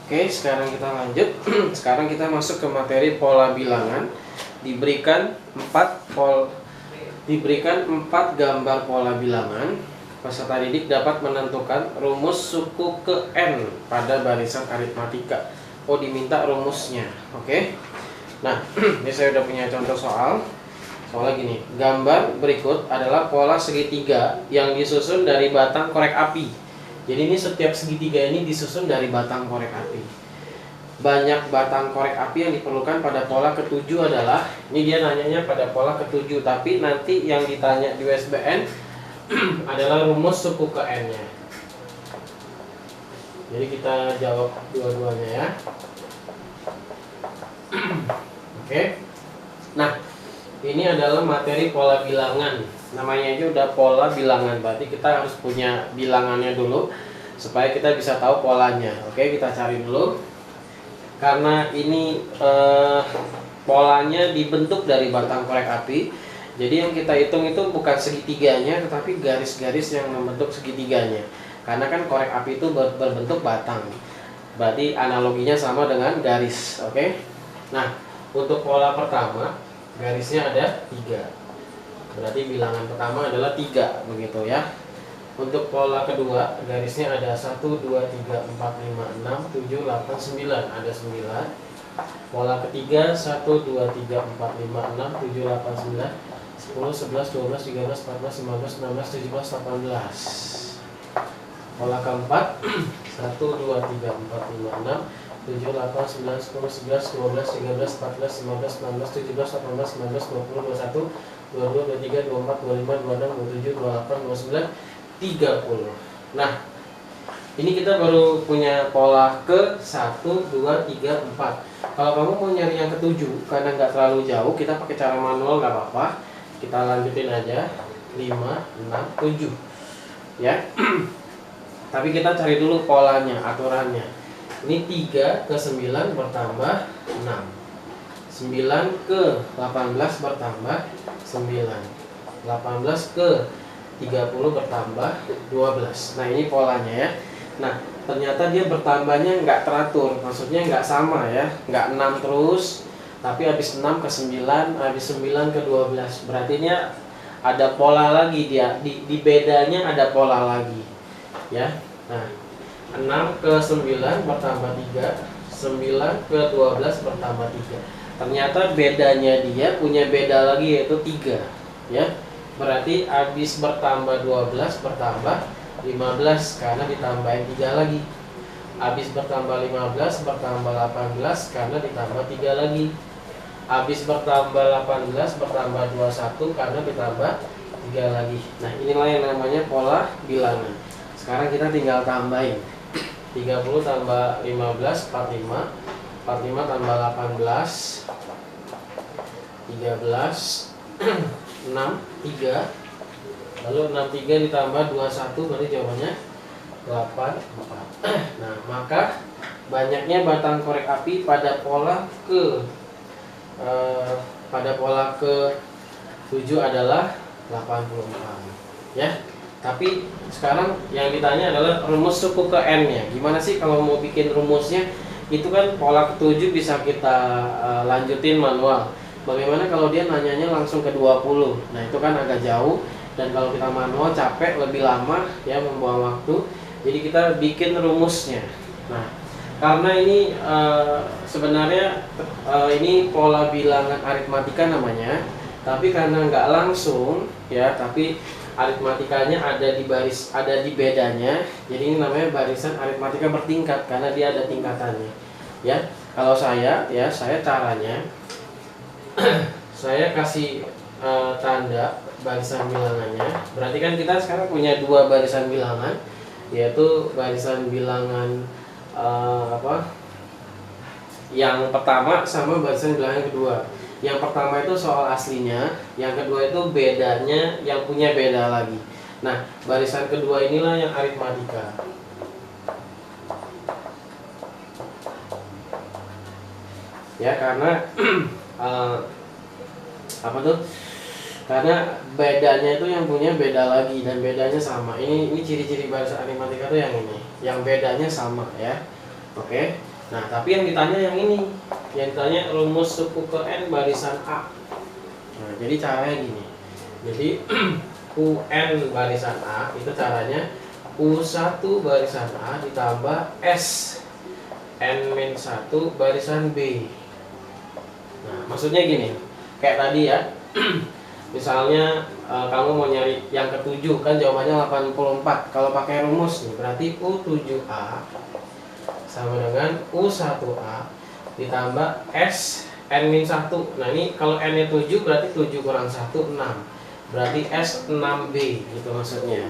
Oke, sekarang kita lanjut. Sekarang kita masuk ke materi pola bilangan. Diberikan 4 gambar pola bilangan. Peserta didik dapat menentukan rumus suku ke N pada barisan aritmatika. Oh, diminta rumusnya. Oke. Nah, ini saya udah punya contoh soal. Soalnya gini, gambar berikut adalah pola segitiga yang disusun dari batang korek api. Jadi ini setiap segitiga ini disusun dari batang korek api. Banyak batang korek api yang diperlukan pada pola ketujuh adalah, ini dia nanyanya pada pola ketujuh, tapi nanti yang ditanya di USBN adalah rumus suku ke N-nya. Jadi kita jawab dua-duanya ya. Oke. Nah, ini adalah materi pola bilangan. Namanya aja udah pola bilangan, berarti kita harus punya bilangannya dulu supaya kita bisa tahu polanya. Oke, kita cari dulu. Karena ini polanya dibentuk dari batang korek api, jadi yang kita hitung itu bukan segitiganya, tetapi garis-garis yang membentuk segitiganya. Karena kan korek api itu berbentuk batang, berarti analoginya sama dengan garis. Oke. Nah, untuk pola pertama garisnya ada 3, berarti bilangan pertama adalah 3, begitu ya. Untuk pola kedua garisnya ada 1, 2, 3, 4, 5, 6, 7, 8, 9, ada 9. Pola ketiga 1, 2, 3, 4, 5, 6, 7, 8, 9, 10, 11, 12, 13, 14, 15, 16, 17, 18. Pola keempat 1, 2, 3, 4, 5, 6, 7, 8, 9, 10, 11, 12, 13, 14, 15, 16, 17, 18, 19, 20, 21, 22, 23, 24, 25, 26, 27, 28, 29, 30. Nah, ini kita baru punya pola ke 1, 2, 3, 4. Kalau kamu mau nyari yang ketujuh, karena nggak terlalu jauh, kita pakai cara manual nggak apa-apa. Kita lanjutin aja 5, 6, 7 ya. Tapi kita cari dulu polanya, aturannya. Ini 3 ke 9 bertambah 6, 9 ke 18 bertambah 9, 18 ke 30 bertambah 12. Nah, ini polanya ya. Nah, ternyata dia bertambahnya nggak teratur, maksudnya nggak sama ya, nggak 6 terus, tapi habis 6 ke 9, habis 9 ke 12. Berarti ini ada pola lagi dia, di bedanya ada pola lagi ya. Nah, 6 ke 9 bertambah 3, 9 ke 12 bertambah 3. Ternyata bedanya dia punya beda lagi, yaitu 3 ya. Berarti habis bertambah 12 bertambah 15 karena ditambahin 3 lagi. Habis bertambah 15 bertambah 18 karena ditambah 3 lagi. Habis bertambah 18 bertambah 21 karena ditambah 3 lagi. Nah, inilah yang namanya pola bilangan. Sekarang kita tinggal tambahin. 30 tambah 15 45, 45 tambah 18 13 6, 3. Lalu 63 ditambah 21 berarti jawabannya 8, 4. Nah, maka banyaknya batang korek api pada pola ke 7 adalah 84 ya. Tapi sekarang yang ditanya adalah rumus suku ke N-nya. Gimana sih kalau mau bikin rumusnya? Itu kan pola ke-7 bisa kita lanjutin manual. Bagaimana kalau dia nanyanya langsung ke 20? Nah, itu kan agak jauh, dan kalau kita manual capek, lebih lama ya, membuang waktu. Jadi kita bikin rumusnya. Nah, karena ini sebenarnya ini pola bilangan aritmatika namanya, tapi karena nggak langsung ya, tapi aritmatikanya ada di bedanya. Jadi ini namanya barisan aritmatika bertingkat karena dia ada tingkatannya ya. Kalau saya caranya saya kasih tanda barisan bilangannya. Berarti kan kita sekarang punya 2 barisan bilangan, yaitu barisan bilangan yang pertama sama barisan bilangan kedua. Yang pertama itu soal aslinya, yang kedua itu bedanya, yang punya beda lagi. Nah, barisan kedua inilah yang aritmatika. Ya, karena karena bedanya itu yang punya beda lagi dan bedanya sama. Ini ciri-ciri barisan aritmatika itu yang ini, yang bedanya sama ya. Oke. Nah, tapi yang ditanya yang ini, yang ditanya rumus suku ke N barisan A. Nah, jadi caranya gini. Jadi UN barisan A itu caranya U1 barisan A ditambah S N-1 barisan B. Nah, maksudnya gini, kayak tadi ya. Misalnya kamu mau nyari yang ketujuh, kan jawabannya 84. Kalau pakai rumus nih, berarti U7A sama dengan U1A ditambah S N-1. Nah, ini kalau N-nya 7 berarti 7 kurang 1 6. Berarti S 6B gitu maksudnya.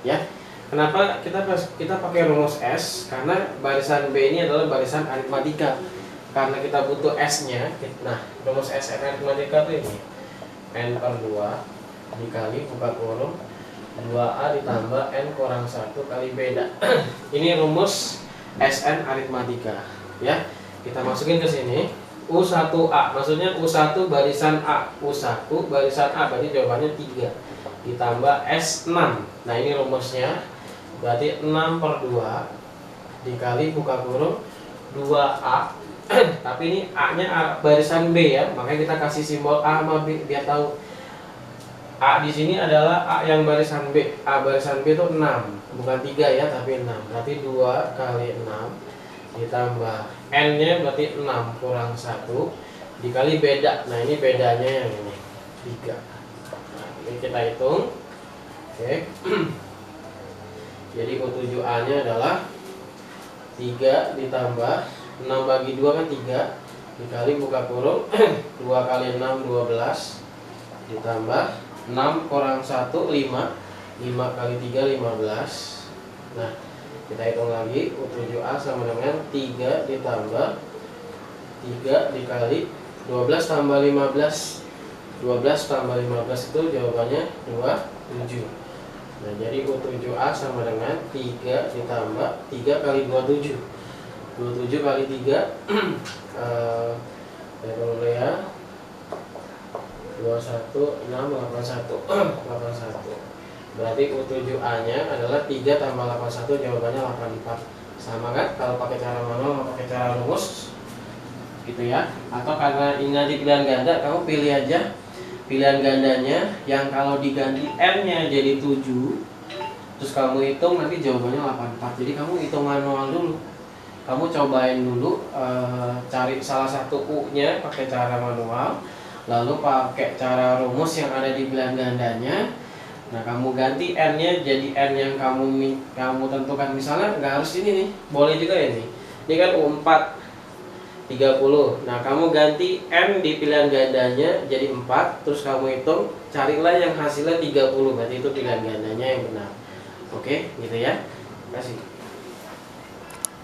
Ya. Kenapa kita pakai rumus S? Karena barisan B ini adalah barisan aritmatika. Karena kita butuh S-nya. Nah, rumus S aritmatika itu ini. N per 2 dikali buka kurung 2A ditambah N kurang 1 kali beda. Ini rumus SN aritmatika ya. Kita masukin ke sini U1A, maksudnya U1 barisan A, U1 barisan A, berarti jawabannya 3 ditambah S6. Nah, ini rumusnya berarti 6 per 2 dikali buka kurung 2A. Tapi ini A-nya barisan B ya, makanya kita kasih simbol A sama B biar tahu. A di sini adalah A yang barisan B. A barisan B itu 6, bukan 3 ya, tapi 6. Berarti 2 kali 6 ditambah N-nya berarti 6 kurang 1 dikali beda. Nah, ini bedanya yang ini 3. Nah, ini kita hitung. Oke. Jadi U7A-nya adalah 3 ditambah 6 bagi 2 kan 3 dikali buka kurung 2 kali 6 12 ditambah 6 kurang 1 5 5 kali 3 15. Nah, kita hitung lagi U7A sama dengan 3 ditambah 3 dikali 12 tambah 15. 12 tambah 15 itu jawabannya 27. Nah, jadi U7A sama dengan 3 ditambah 3 kali 27. 27 kali 3 saya dulu ya 21 6 81 81. Berarti U7A nya adalah 3 tambah 81, jawabannya 84. Sama kan kalau pakai cara manual atau pakai cara rumus gitu ya. Atau karena ini nanti pilihan ganda, kamu pilih aja pilihan gandanya yang kalau diganti N nya jadi 7, terus kamu hitung nanti jawabannya 84. Jadi kamu hitung manual dulu. Kamu cobain dulu cari salah satu U-nya pakai cara manual, lalu pakai cara rumus yang ada di pilihan gandanya. Nah, kamu ganti N-nya jadi N yang kamu tentukan. Misalnya nggak harus ini nih, boleh juga ini. Ini kan U4 30. Nah, kamu ganti N di pilihan gandanya jadi 4, terus kamu hitung, carilah yang hasilnya 30. Berarti itu pilihan gandanya yang benar. Oke, gitu ya. Terima kasih.